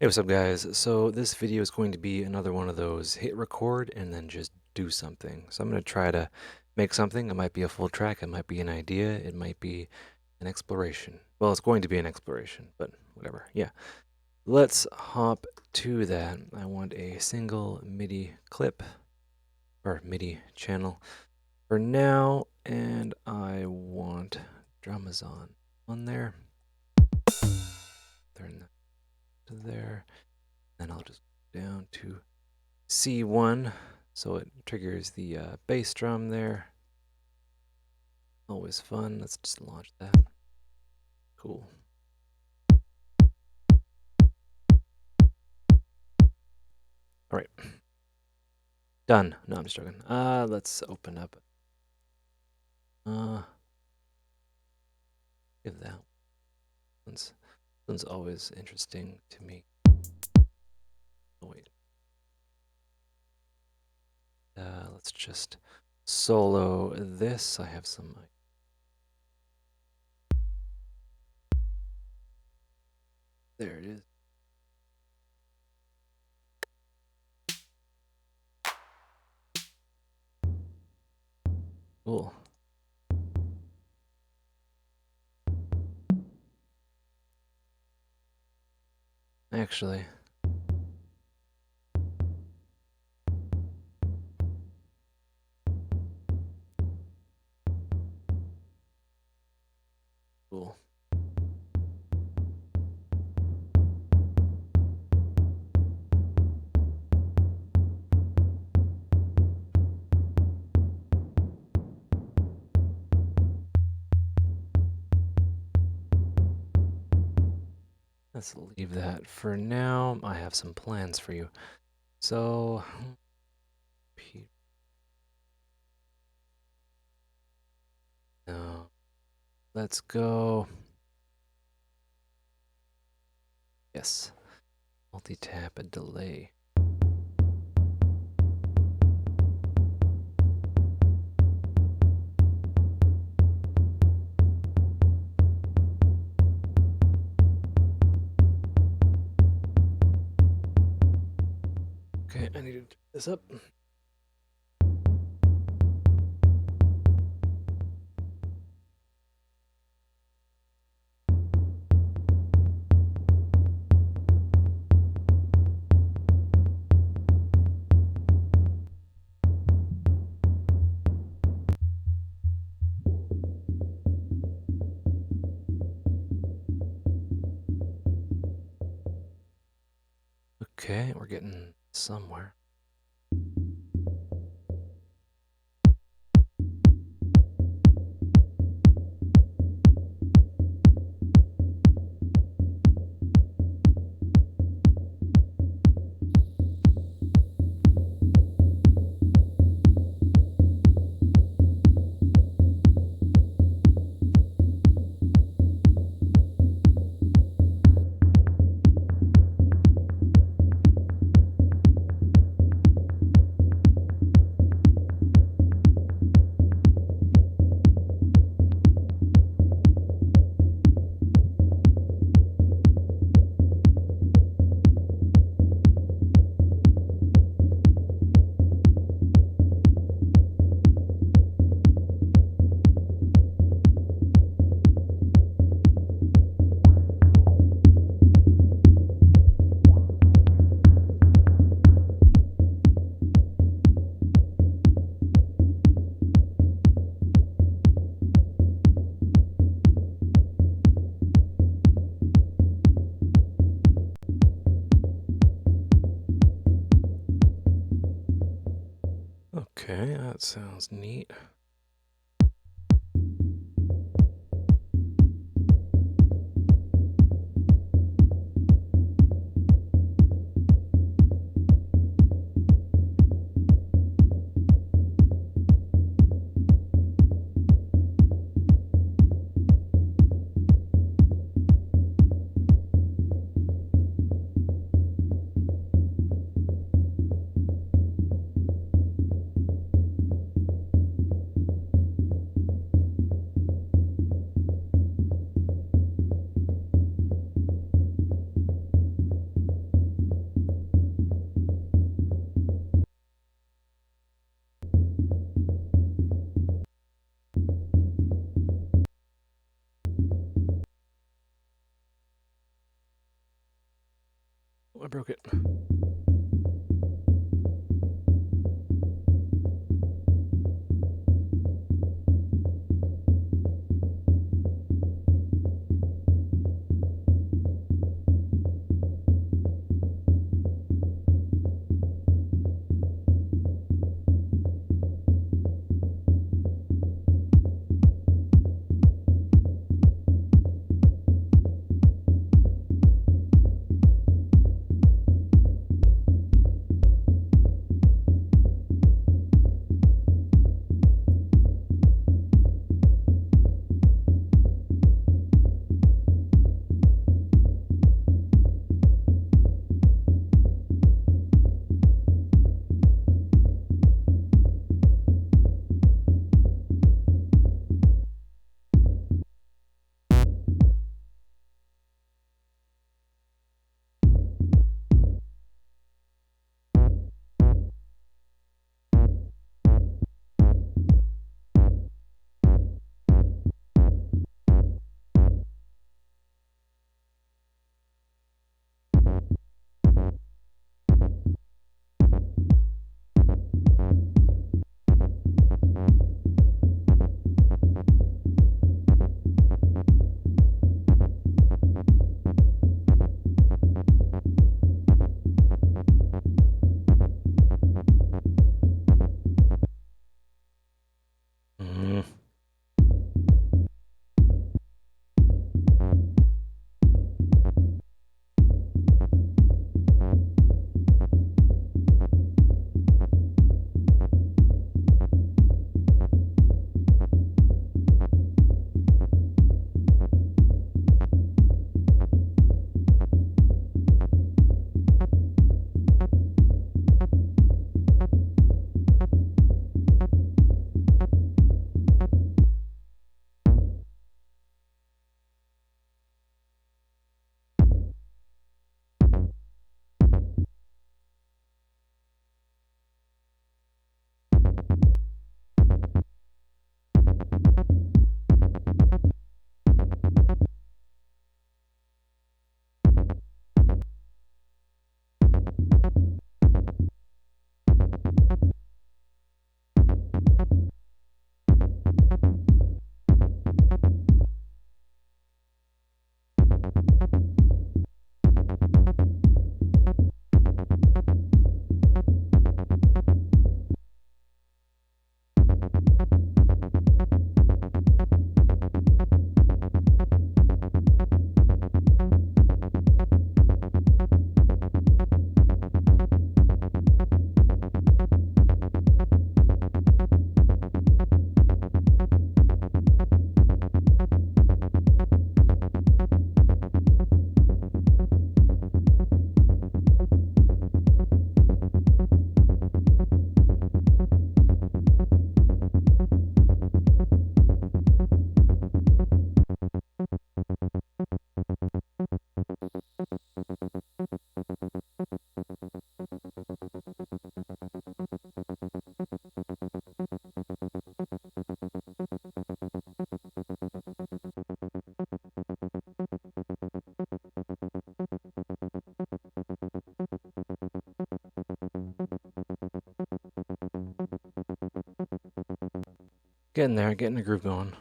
Hey, what's up, guys? So this video is going to be another one of those hit record and then just do something. So I'm going to try to make something. It might be a full track, it might be an idea, it might be an exploration. Well, it's going to be an exploration, but whatever. Yeah. Let's hop to that. I want a single MIDI clip or MIDI channel for now, and I want Dramazon on there. Turn that to there. Then I'll just go down to C1, so it triggers the bass drum there. Always fun. Let's just launch that. Cool. All right. Done. No, I'm just joking. Let's open up. Give that one's always interesting to me. Oh wait. Let's just solo this. I have some. There it is. Cool. Actually, cool. Let's leave that for now. I have some plans for you. So, no. Let's go. Yes. Multi-tap and delay. Okay, I need to turn this up. Okay, we're getting somewhere. Okay, that sounds neat. Oh, I broke it. Mm. Getting there, getting the groove going.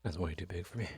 That's way too big for me.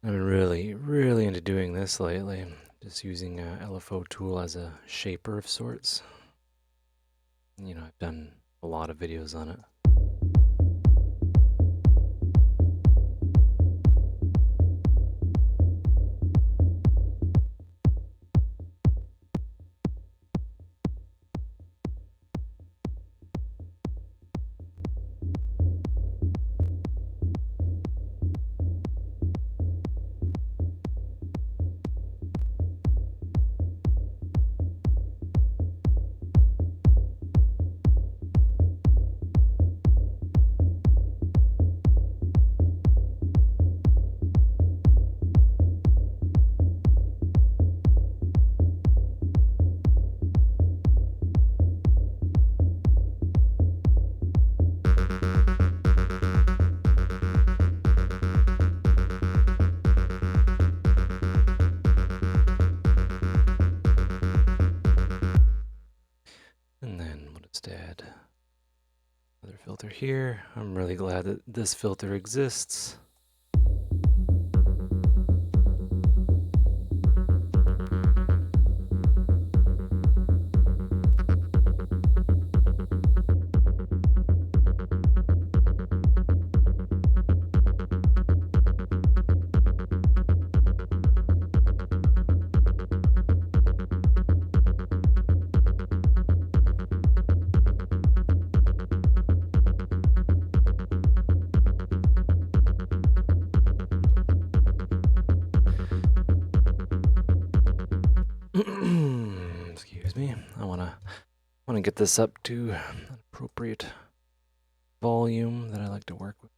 I've been really into doing this lately. Just using a LFO tool as a shaper of sorts. You know, I've done a lot of videos on it. And then we'll just add another filter here. I'm really glad that this filter exists. Excuse me. I wanna get this up to an appropriate volume that I like to work with.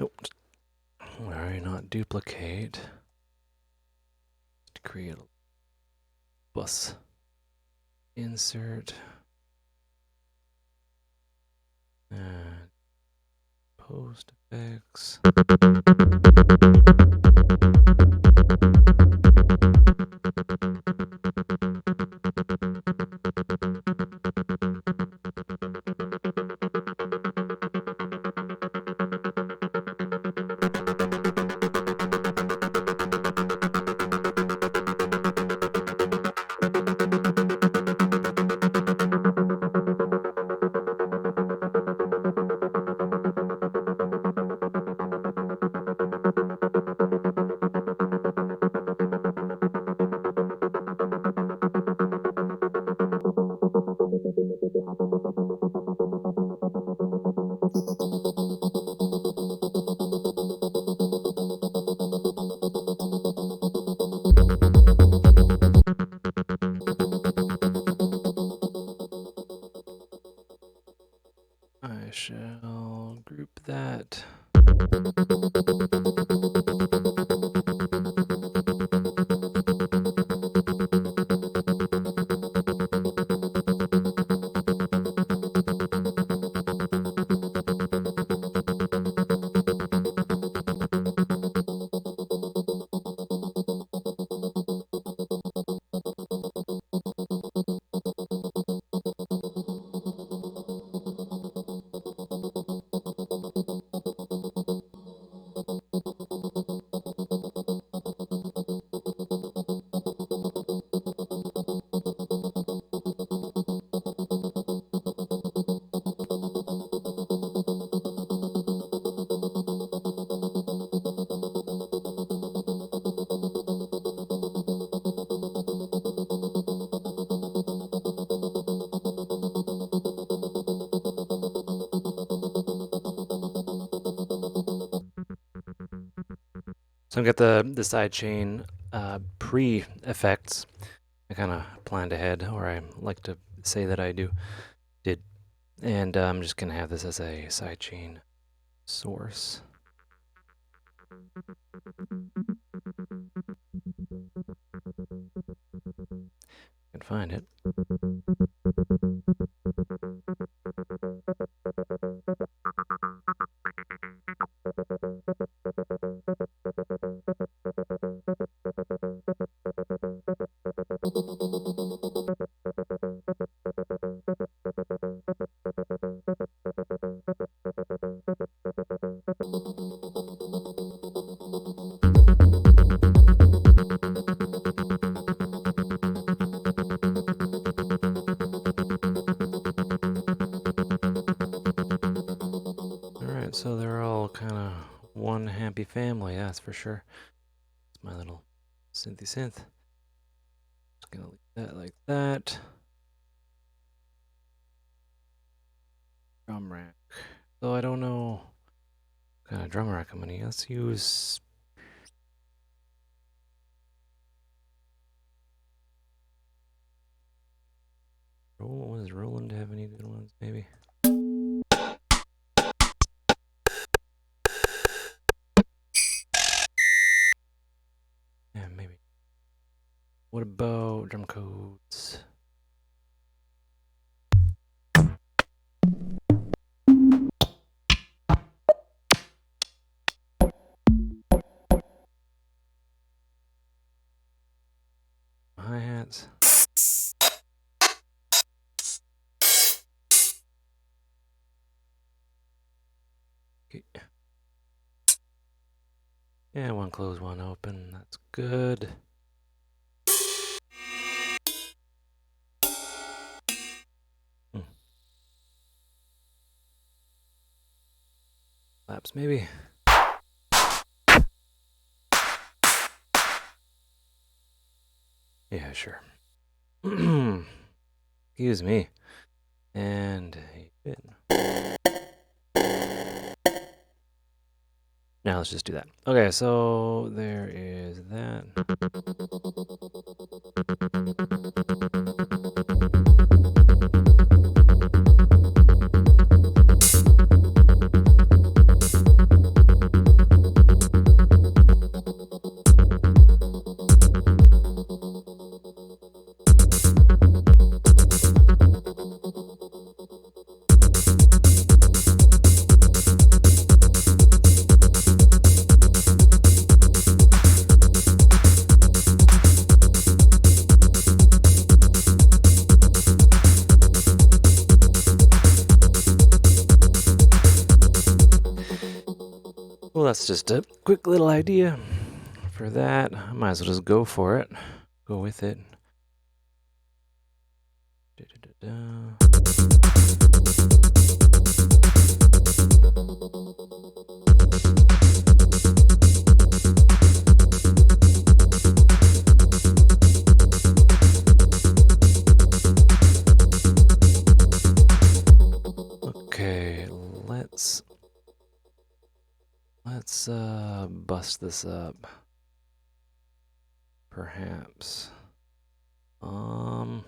Nope. Alright, not duplicate. Create a bus. Insert. And post effects. I shall group that. So I've got the sidechain pre-effects. I kind of planned ahead, or I like to say that I did. And I'm just going to have this as a sidechain source. I can find it. Alright, so they're all kind of one happy family, that's for sure. It's my little synthy synth. Just gonna leave that like that. Drum rack. So I don't know what kind of drum rack I'm gonna use. Let's use. Does Roland have any good ones? Maybe. Yeah, maybe. What about drum codes? Hi-hats. Okay. Yeah, one closed, one open. That's good. Laps, maybe. Yeah, sure. Excuse me. And now let's just do that. Okay, so there is that. Well, that's just a quick little idea for that. I might as well just go for it. Go with it. Okay, let's bust this up. Perhaps. Oh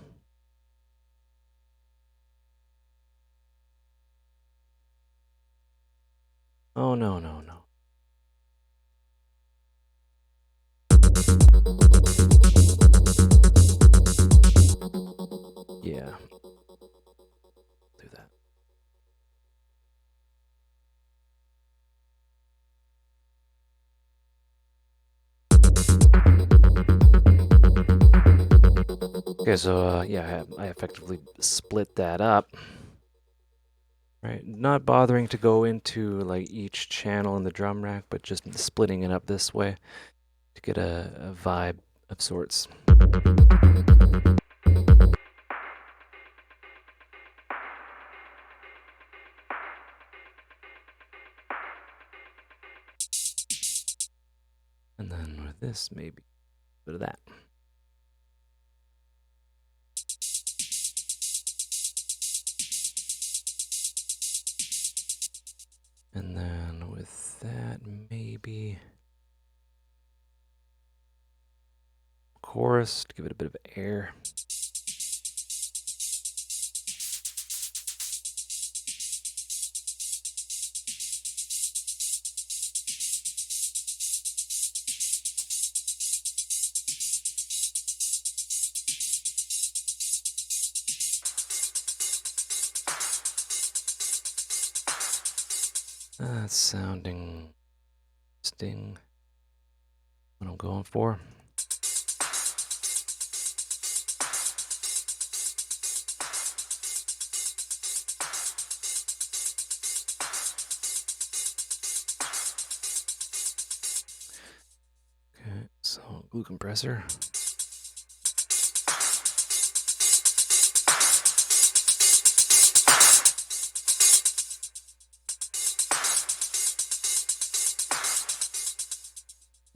no. Yeah. Do that. Okay, so yeah, I effectively split that up. Right, not bothering to go into like each channel in the drum rack, but just splitting it up this way to get a vibe of sorts. And then with this, maybe a bit of that. And then with that, maybe chorus to give it a bit of air. That's sounding sting. What I'm going for. Okay, so glue compressor.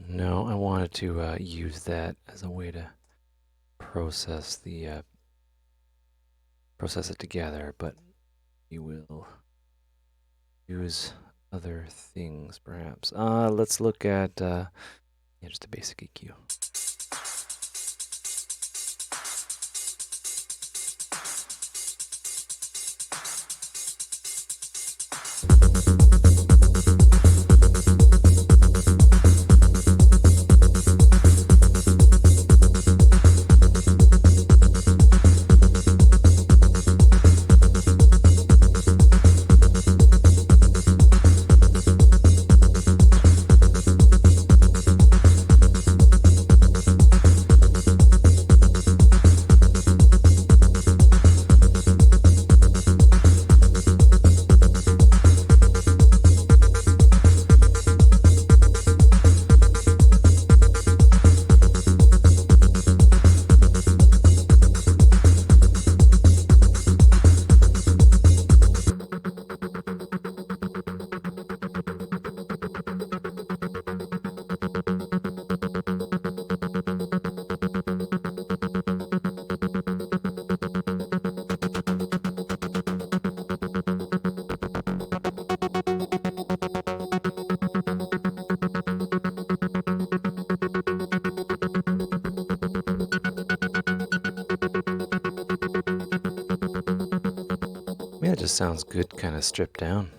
No, I wanted to use that as a way to process the process it together, but you will use other things perhaps. Let's look at yeah, just a basic EQ. Yeah, it just sounds good, kind of stripped down.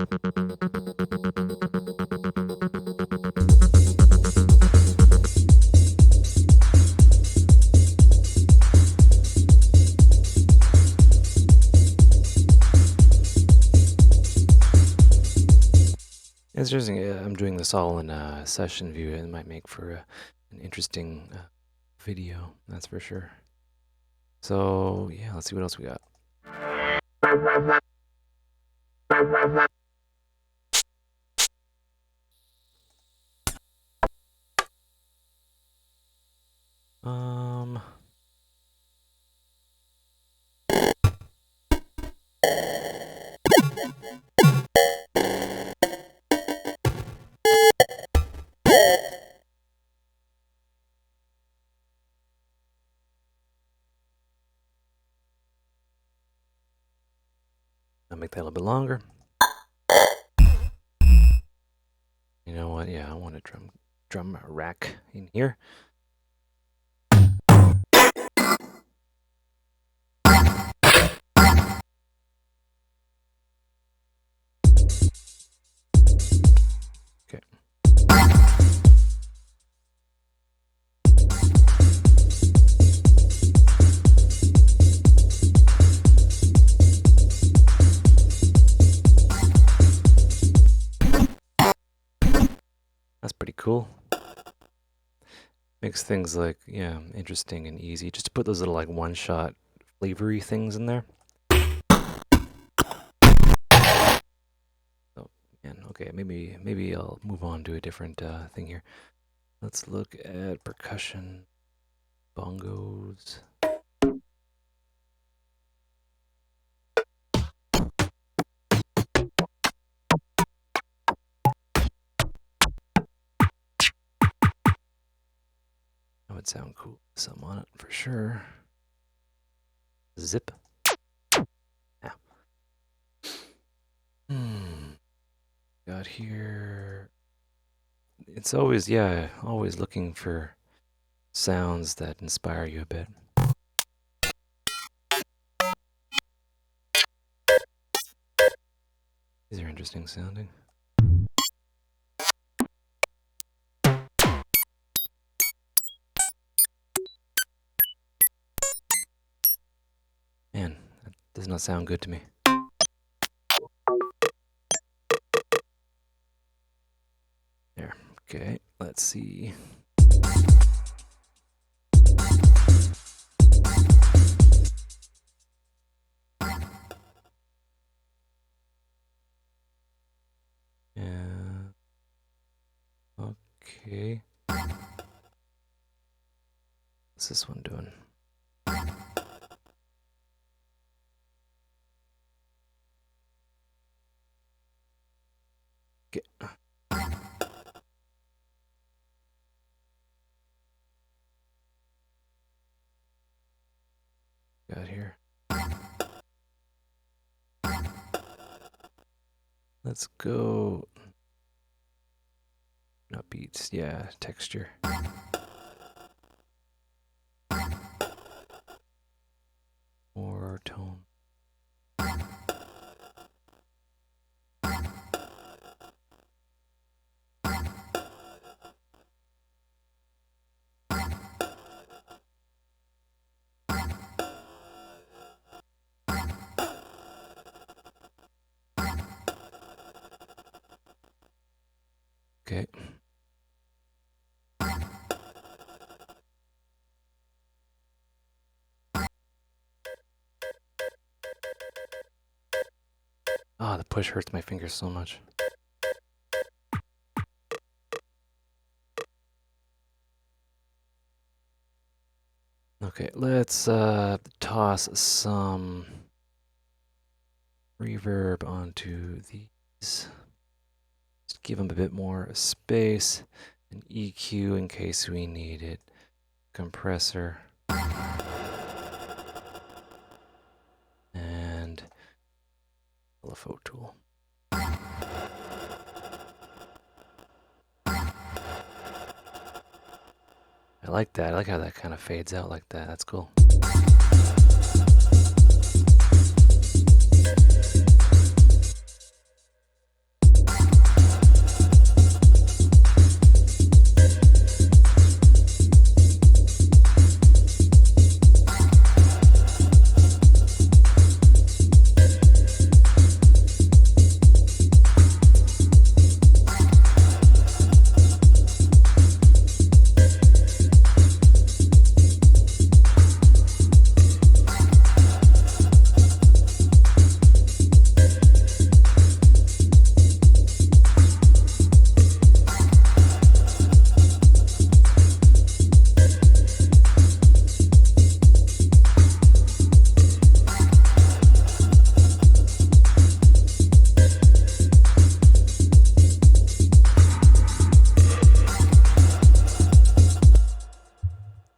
It's interesting. I'm doing this all in a session view. It might make for an interesting video, that's for sure. So yeah, let's see what else we got. Um, I'll make that a little bit longer. You know what? Yeah, I want a drum rack in here. Okay. That's pretty cool. Makes things like, yeah, interesting and easy. Just to put those little like one-shot flavory things in there. Oh, man, okay, maybe I'll move on to a different thing here. Let's look at percussion, bongos. That would sound cool. Some on it for sure. Zip. Yeah. Got here. It's always, yeah, always looking for sounds that inspire you a bit. These are interesting sounding. Man, that does not sound good to me. There, okay, let's see. Yeah, okay. What's this one doing? Okay. Got here. Let's go. Not beats, yeah, texture. More tone. Okay. Ah, the push hurts my fingers so much. Okay, let's toss some reverb onto these. Just give them a bit more space. An EQ in case we need it. Compressor. And LFO tool. I like that. I like how that kind of fades out like that. That's cool.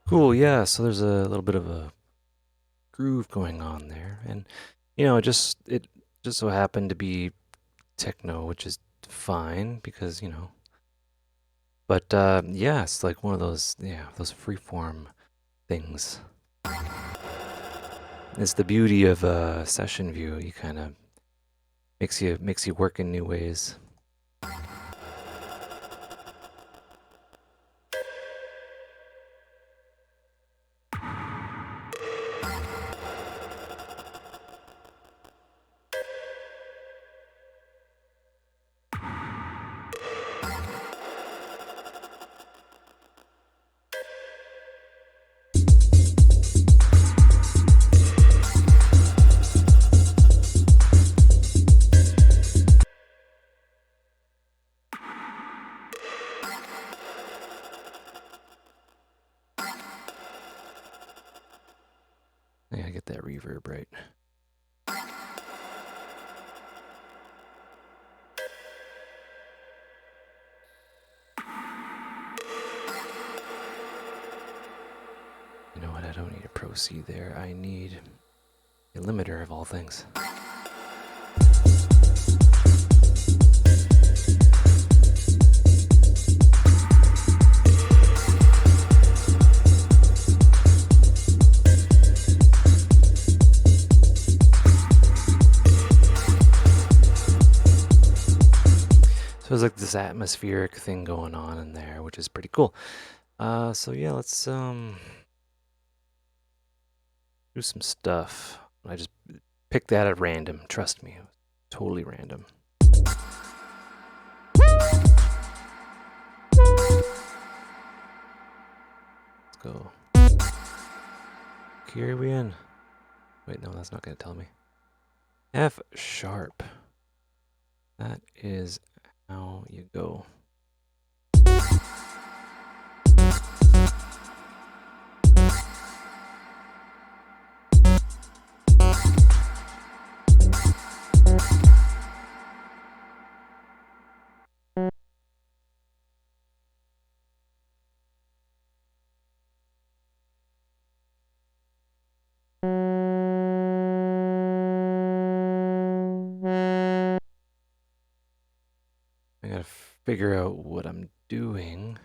Cool, yeah, so there's a little bit of a groove going on there. And, it just so happened to be techno, which is fine because, but yeah, it's like one of those, those freeform things. It's the beauty of a session view. You kind of makes you work in new ways. I gotta get that reverb right. You know what? I don't need a Pro C there. I need a limiter of all things. So there's like this atmospheric thing going on in there, which is pretty cool. So yeah, let's do some stuff. I just picked that at random. Trust me, totally random. Let's go. Here we in. Wait, no, that's not gonna tell me. F sharp. That is how you go. I gotta figure out what I'm doing.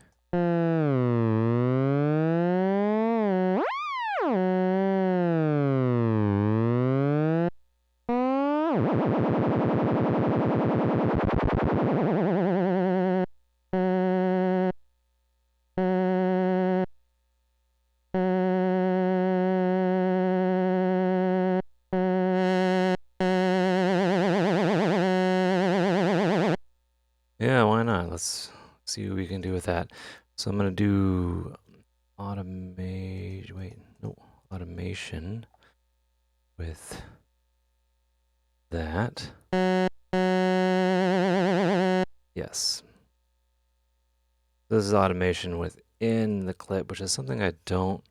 Yeah, why not? Let's see what we can do with that. So I'm gonna do automation with that. Yes. This is automation within the clip, which is something I don't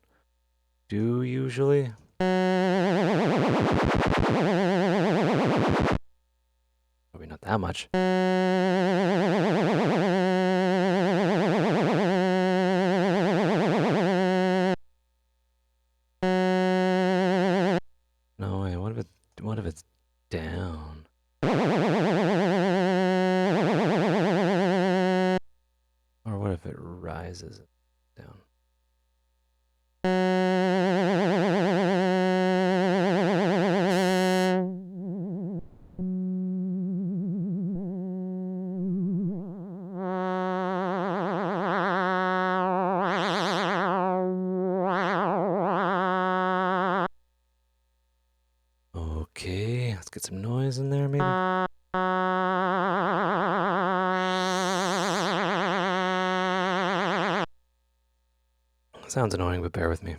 do usually. Probably not that much. No way, what if it's down? Or what if it rises down? Okay, let's get some noise in there, maybe. Sounds annoying, but bear with me.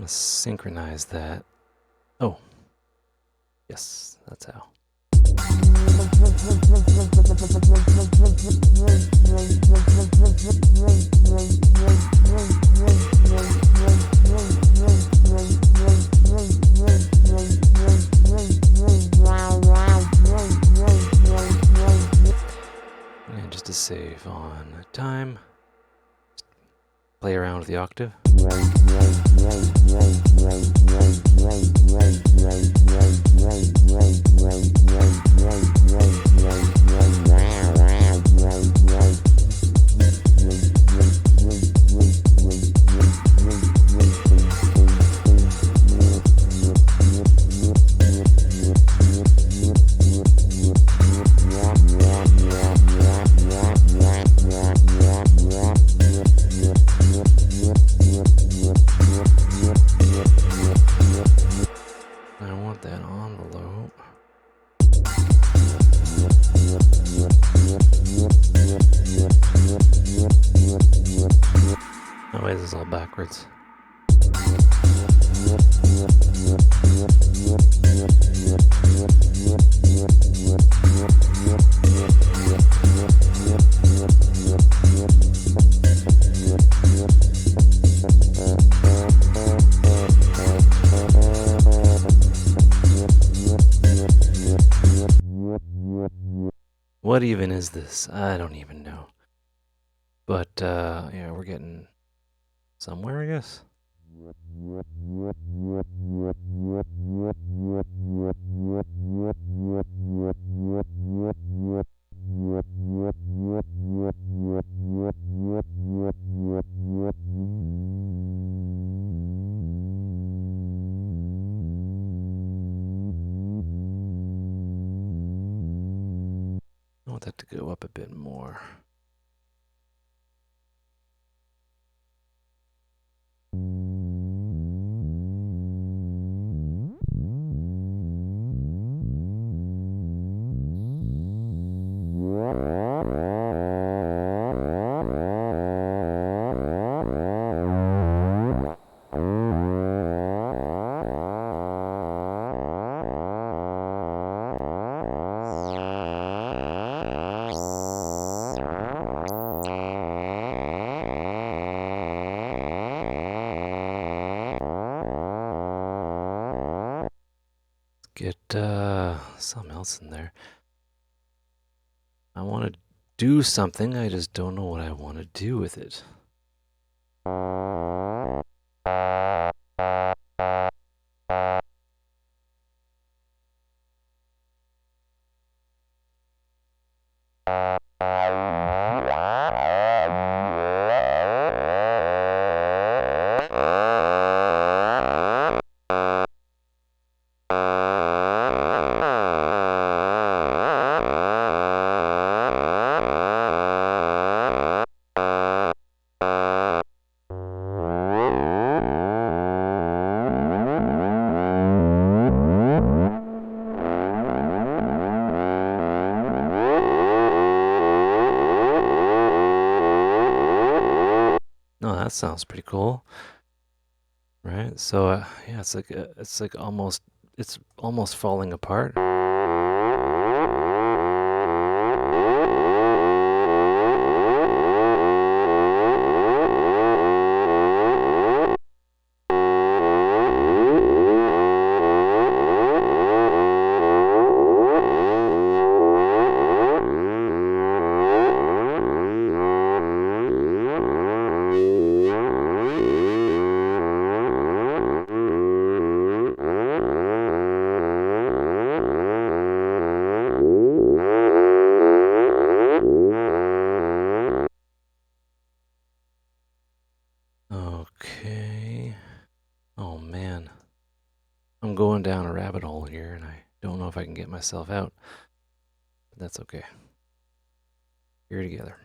want to synchronize that. Oh, yes, that's how. And just to save on time, just play around with the octave. Oh wait, this is all backwards. What even is this? I don't even know. But, yeah, we're getting somewhere, I guess. I want that to go up a bit more. Get something else in there. I want to do something, I just don't know what I want to do with it. Oh, that sounds pretty cool, right? So yeah, it's like almost falling apart. Okay. Oh man. I'm going down a rabbit hole here and I don't know if I can get myself out. But that's okay. Here together.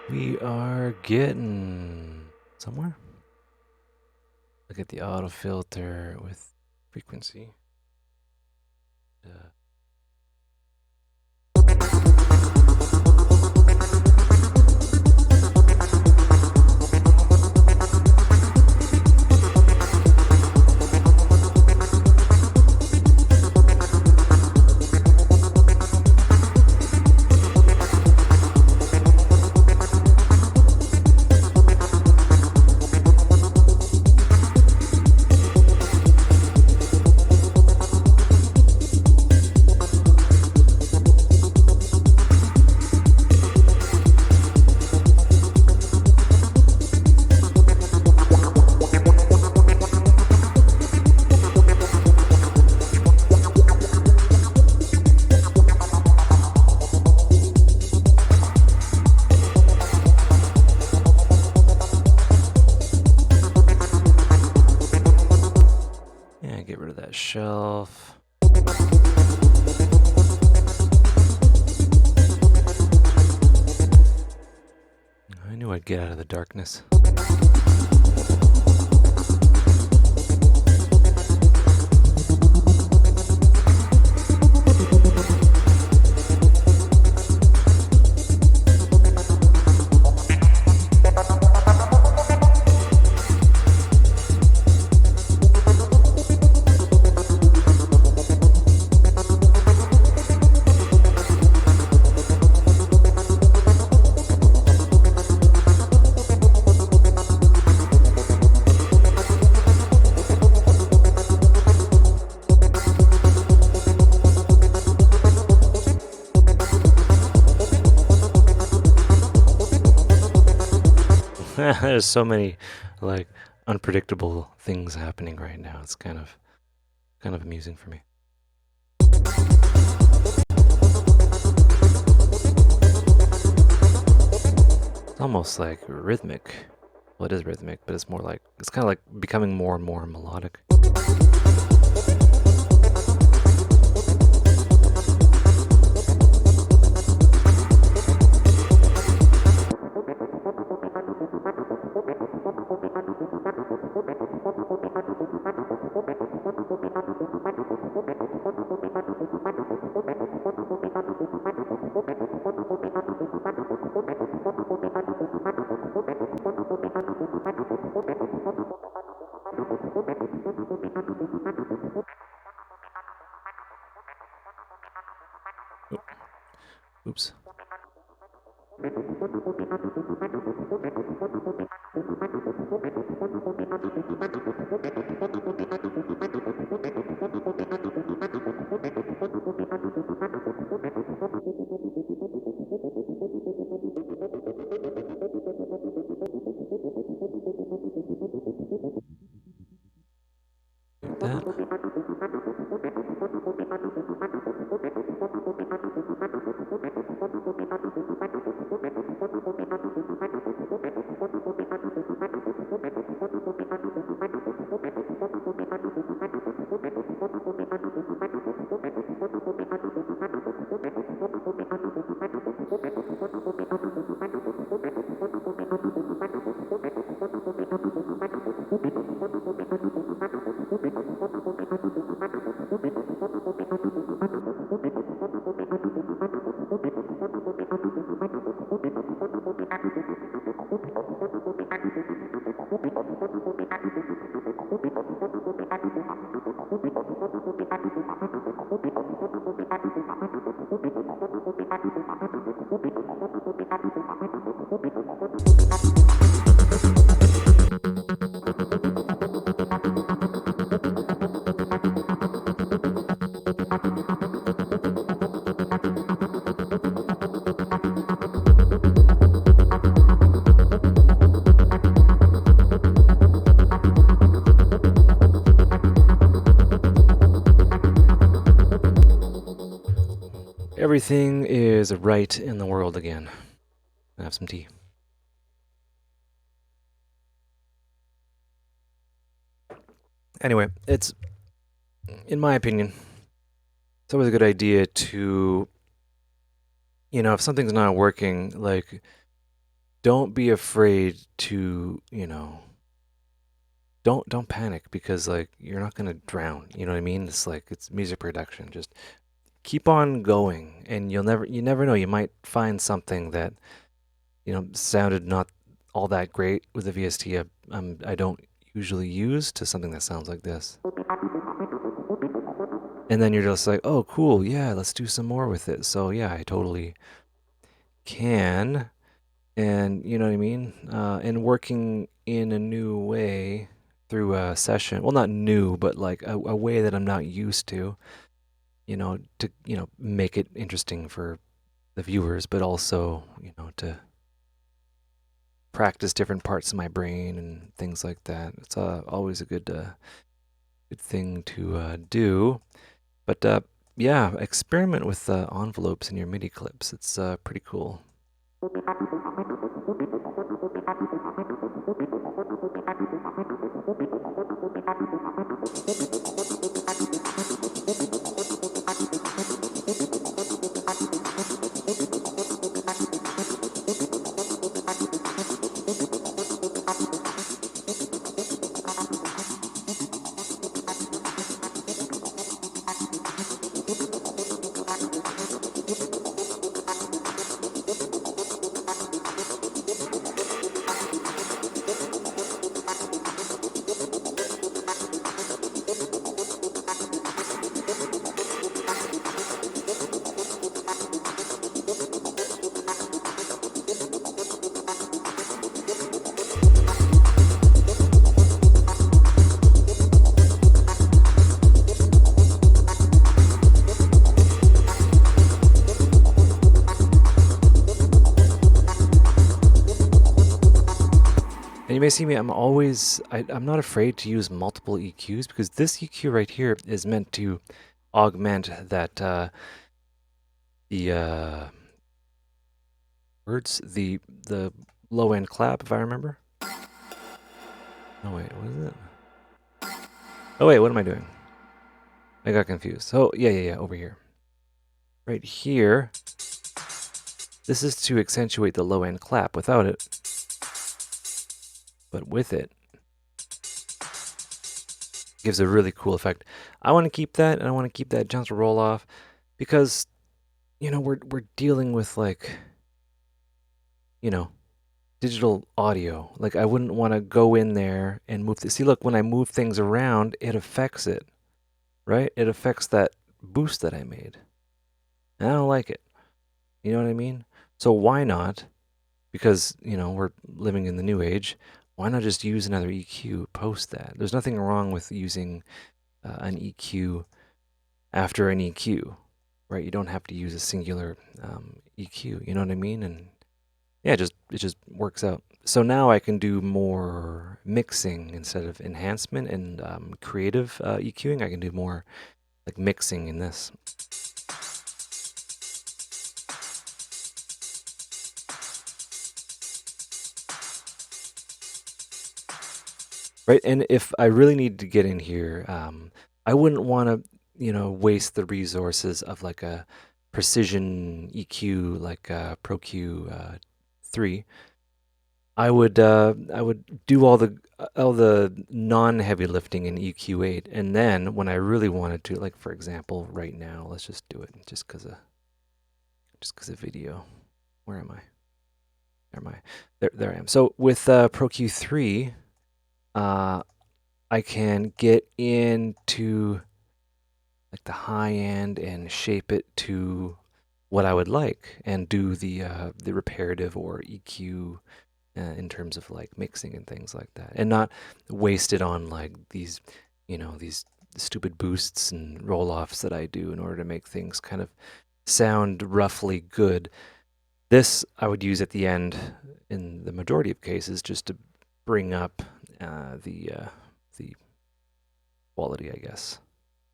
We are getting somewhere. Look at the auto filter with frequency. Get rid of that shelf. I knew I'd get out of the darkness. There's so many like unpredictable things happening right now. It's kind of amusing for me. It's almost like rhythmic. Well, it is rhythmic, but it's more like it's kind of like becoming more and more melodic. Oops. Like that. Everything is right in the world again. I have some tea. Anyway, it's, in my opinion, it's always a good idea to, if something's not working, like, don't be afraid to, don't panic because like you're not gonna drown. You know what I mean? It's like it's music production. Just keep on going, and you never know. You might find something that sounded not all that great with the VST. I don't usually use to something that sounds like this. And then you're just like, oh, cool, yeah, let's do some more with it. So yeah, I totally can, and you know what I mean. And working in a new way through a session, well, not new, but like a way that I'm not used to, to make it interesting for the viewers, but also to practice different parts of my brain and things like that. It's always a good thing to do. But yeah, experiment with envelopes in your MIDI clips. It's pretty cool. And you may see me, I'm not afraid to use multiple EQs because this EQ right here is meant to augment that, the low end clap, if I remember. Oh wait, what is it? Oh wait, what am I doing? I got confused. Oh, yeah, over here. Right here, this is to accentuate the low end clap without it. But with it, gives a really cool effect. I want to keep that, and I want to keep that gentle roll off because, we're dealing with like, digital audio. Like I wouldn't want to go in there and move this. See, look, when I move things around, it affects it, right? It affects that boost that I made. And I don't like it. You know what I mean? So why not? Because, we're living in the new age. Why not just use another EQ post that? There's nothing wrong with using an EQ after an EQ, right? You don't have to use a singular EQ. You know what I mean? And yeah, it just works out. So now I can do more mixing instead of enhancement and creative EQing. I can do more like mixing in this. Right, and if I really need to get in here, I wouldn't want to, waste the resources of like a precision EQ like Pro Q 3. I would do all the non-heavy lifting in EQ8, and then when I really wanted to, like for example, right now, let's just do it just because of video. Where am I? There am I? There I am. So with Pro Q3, I can get into like the high end and shape it to what I would like, and do the reparative or EQ in terms of like mixing and things like that, and not waste it on like these stupid boosts and roll offs that I do in order to make things kind of sound roughly good. This I would use at the end in the majority of cases just to bring up the quality, I guess.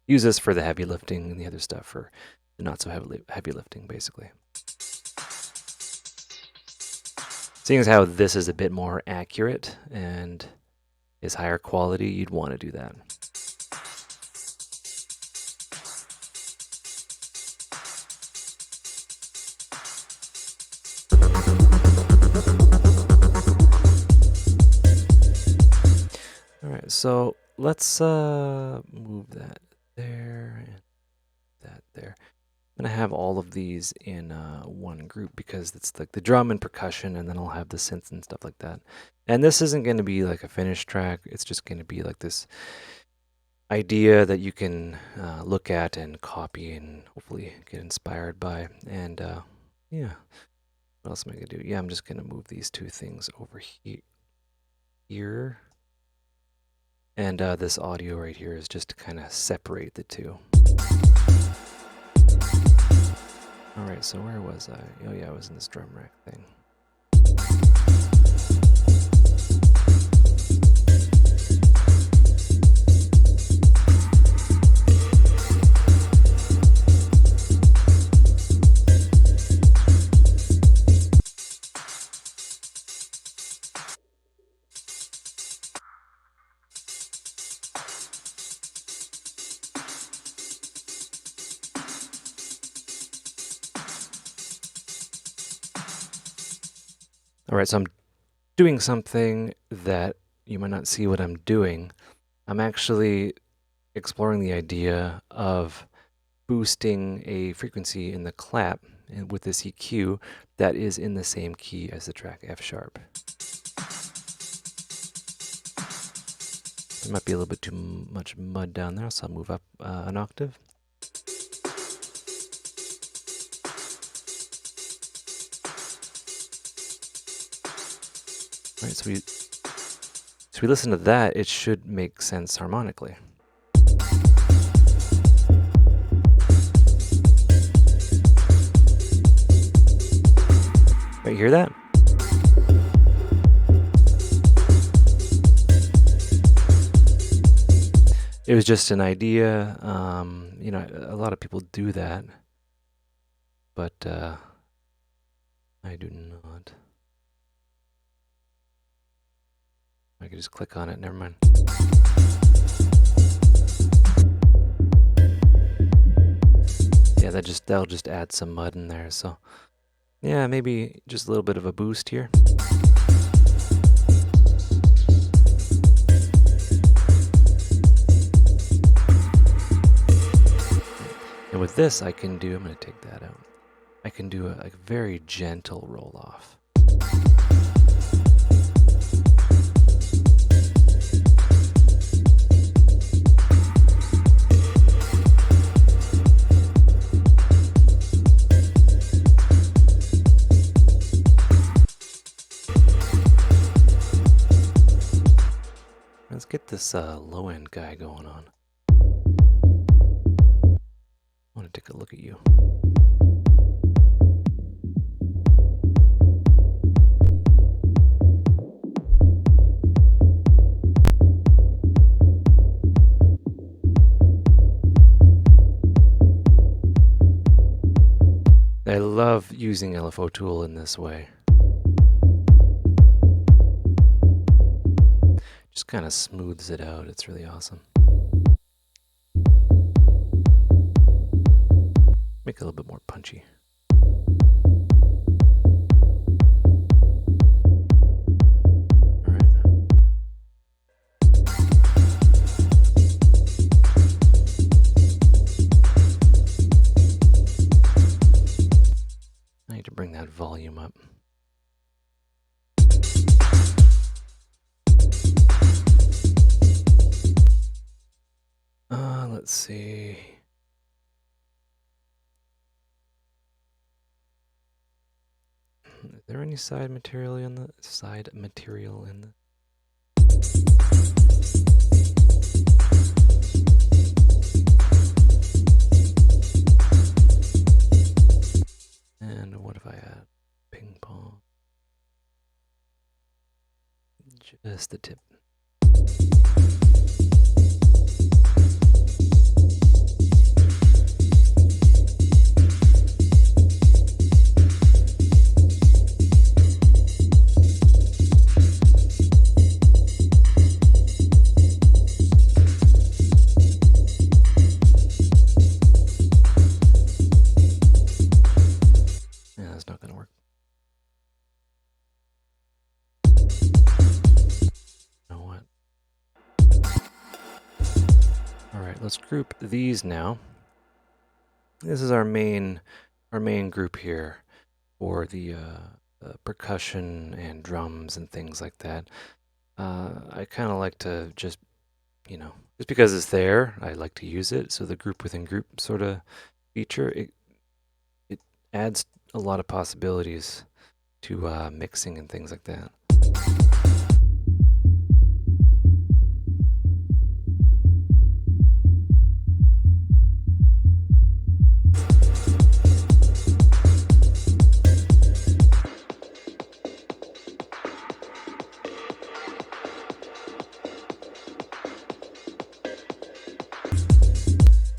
Use this for the heavy lifting and the other stuff for the not so heavy lifting, basically. Seeing as how this is a bit more accurate and is higher quality, you'd want to do that. All right, so let's move that there and that there. I'm gonna have all of these in one group because it's like the drum and percussion, and then I'll have the synths and stuff like that. And this isn't going to be like a finished track. It's just going to be like this idea that you can look at and copy and hopefully get inspired by. And yeah, what else am I going to do? Yeah, I'm just going to move these two things over here. And this audio right here is just to kind of separate the two. All right, so where was I? Oh yeah, I was in this drum rack thing. All right, so I'm doing something that you might not see what I'm doing. I'm actually exploring the idea of boosting a frequency in the clap with this EQ that is in the same key as the track F sharp. There might be a little bit too much mud down there, so I'll move up an octave. All right, so we listen to that, it should make sense harmonically. Right, you hear that? It was just an idea. A lot of people do that, but I do not. I could just click on it. Never mind. Yeah, that'll just add some mud in there. So yeah, maybe just a little bit of a boost here. And with this, I'm going to take that out. I can do a very gentle roll off. Let's get this low end guy going on. I want to take a look at you. I love using LFO tool in this way. Just kind of smooths it out. It's really awesome. Make it a little bit more punchy. All right. I need to bring that volume up. Let's see. Is there any side material in the And what if I add ping pong? Just the tip. Yeah, that's not going to work. You know what? All right, let's group these now. This is our main group here for the percussion and drums and things like that. I kind of like to just because it's there, I like to use it. So the group within group sort of feature, it adds a lot of possibilities to mixing and things like that.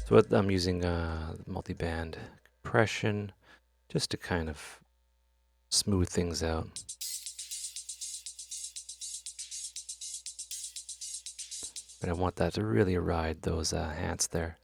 So I'm using multi-band compression just to kind of smooth things out. But I want that to really ride those hats there.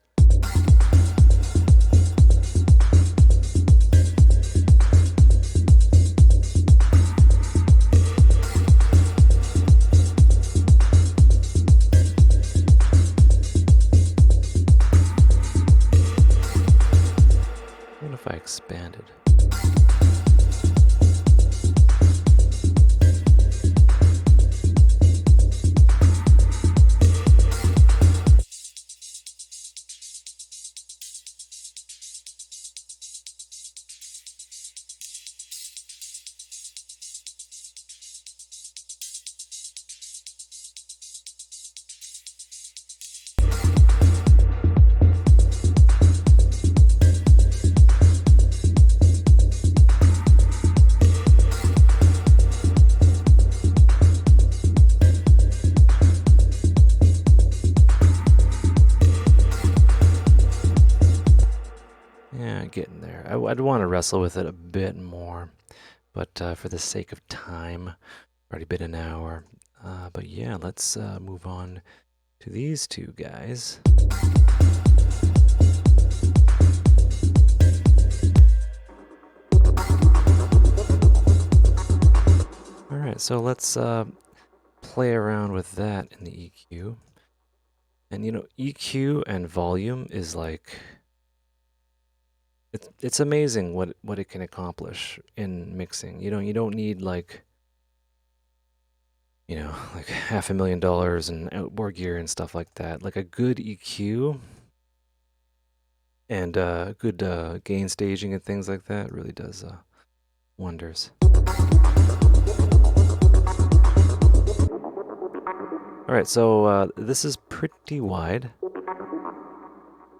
What if I expanded? Getting there. I'd want to wrestle with it a bit more, but for the sake of time, already been an hour. But yeah, let's move on to these two guys. All right, so let's play around with that in the EQ. And EQ and volume is like it's amazing what it can accomplish in mixing. You don't need like like $500,000 and outboard gear and stuff like that. Like a good EQ and good gain staging and things like that really does wonders. All right, so this is pretty wide.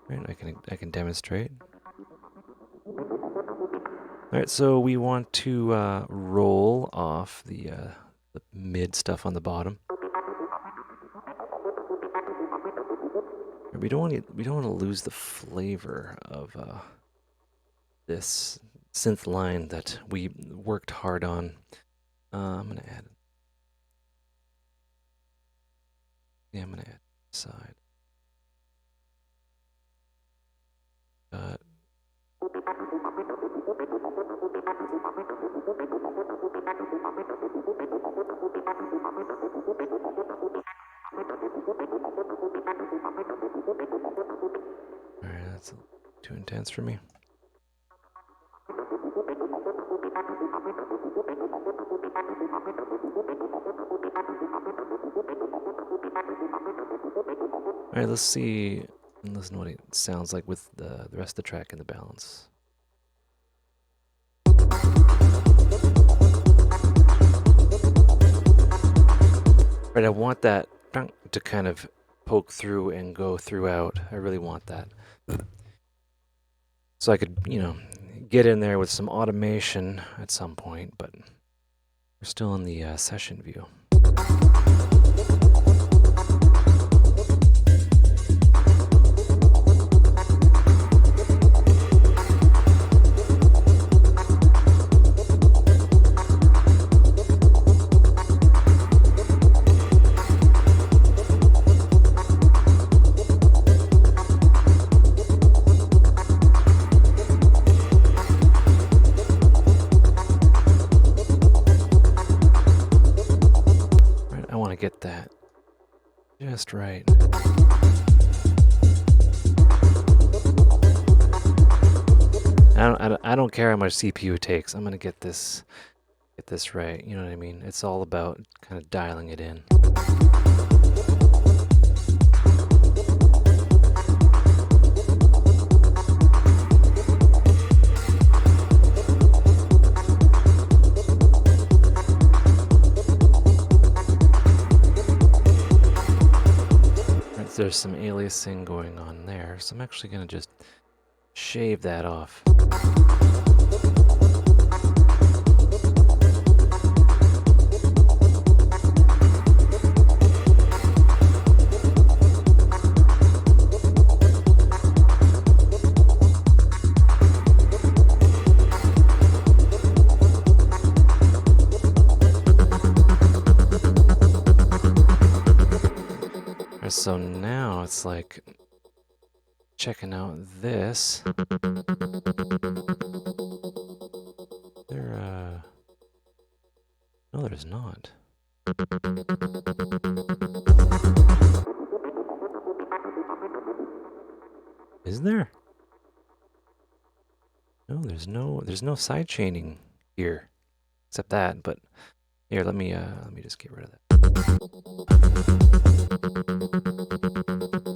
Right, I can demonstrate. All right, so we want to roll off the mid stuff on the bottom. We don't want to lose the flavor of this synth line that we worked hard on. I'm gonna add. Yeah, I'm gonna add side. Alright, that's too intense for me. Alright, let's see and listen to what it sounds like with the rest of the track in the balance. Right, I want that to kind of poke through and go throughout. I really want that. So I could, you know, get in there with some automation at some point, but we're still in the session view. Get that just right. I don't care how much CPU it takes. I'm gonna get this right. You know what I mean? It's all about kind of dialing it in. There's some aliasing going on there, so I'm actually going to just shave that off. So now it's like checking out this. No, there's not. Is there? No, there's no side chaining here, except that. But here, let me just get rid of that.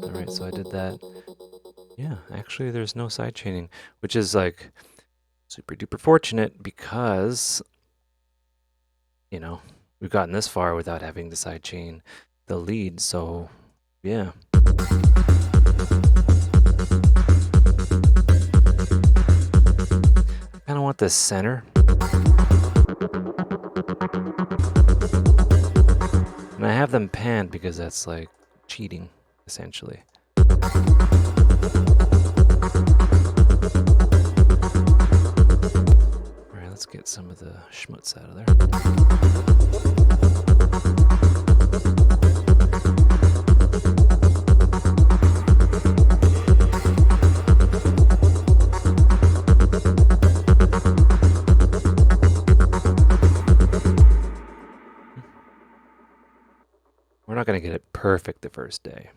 All right, so I did that. Yeah, actually, there's no side chaining, which is like super duper fortunate because, you know, we've gotten this far without having to side chain the lead. So, yeah. I kind of want this center. And I have them panned because that's like cheating, essentially. Alright, let's get some of the schmutz out of there. We're not going to get it perfect the first day.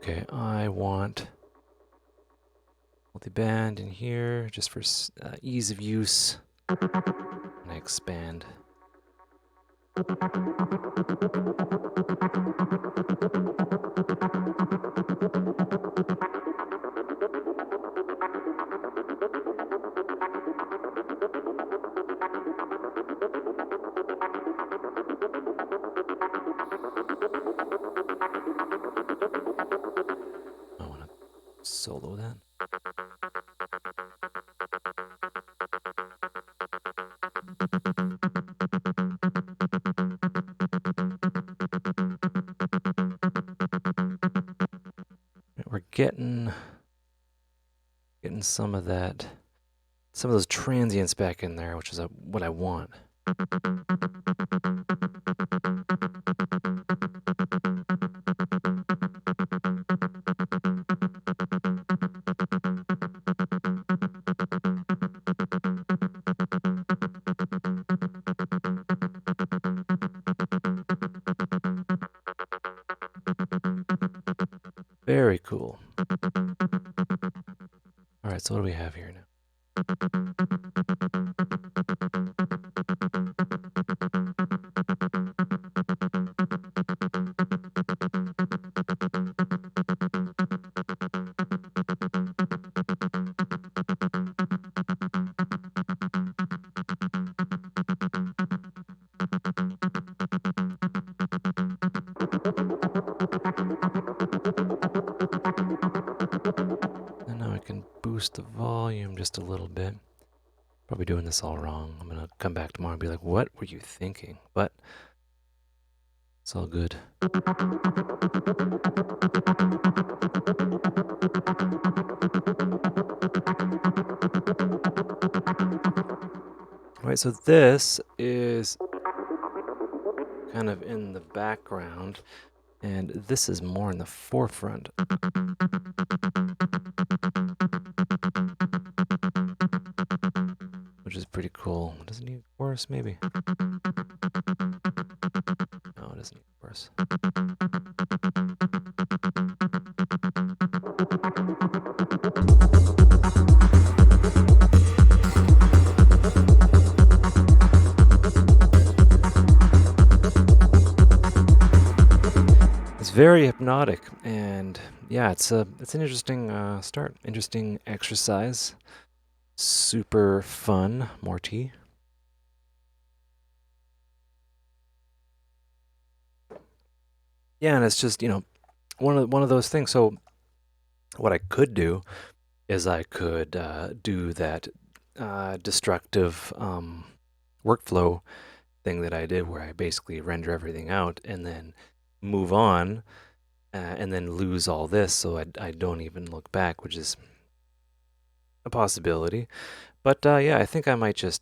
Okay, I want multi-band in here just for ease of use. And I expand. I want to solo that. getting some of that, some of those transients back in there, which is what I want. Very cool. All right, so what do we have here now? And now I can boost the volume just a little bit. Probably doing this all wrong. I'm gonna come back tomorrow and be like, what were you thinking? But it's all good. All right, so this is kind of in the background, and this is more in the forefront. Which is pretty cool. Does it need a chorus, maybe? No, it doesn't need a chorus. It's very hypnotic, and yeah, it's an interesting start, interesting exercise, super fun. More tea. Yeah, and it's just, you know, one of those things. So what I could do is I could do that destructive workflow thing that I did, where I basically render everything out and then move on, and then lose all this, so I don't even look back, which is a possibility. But yeah, I think I might just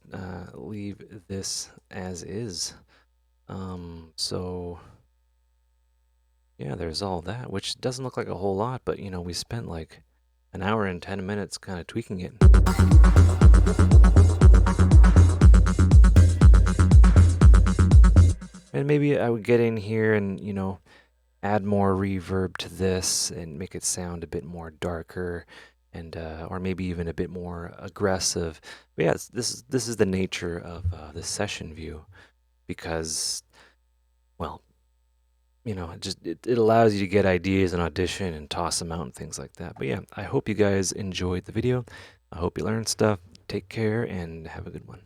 leave this as is. So yeah, there's all that, which doesn't look like a whole lot, but you know, we spent like an hour and 10 minutes kind of tweaking it. And maybe I would get in here and, you know, add more reverb to this and make it sound a bit more darker, and or maybe even a bit more aggressive. But yeah, this is the nature of the session view, because, well, you know, it allows you to get ideas and audition and toss them out and things like that. But yeah, I hope you guys enjoyed the video. I hope you learned stuff. Take care and have a good one.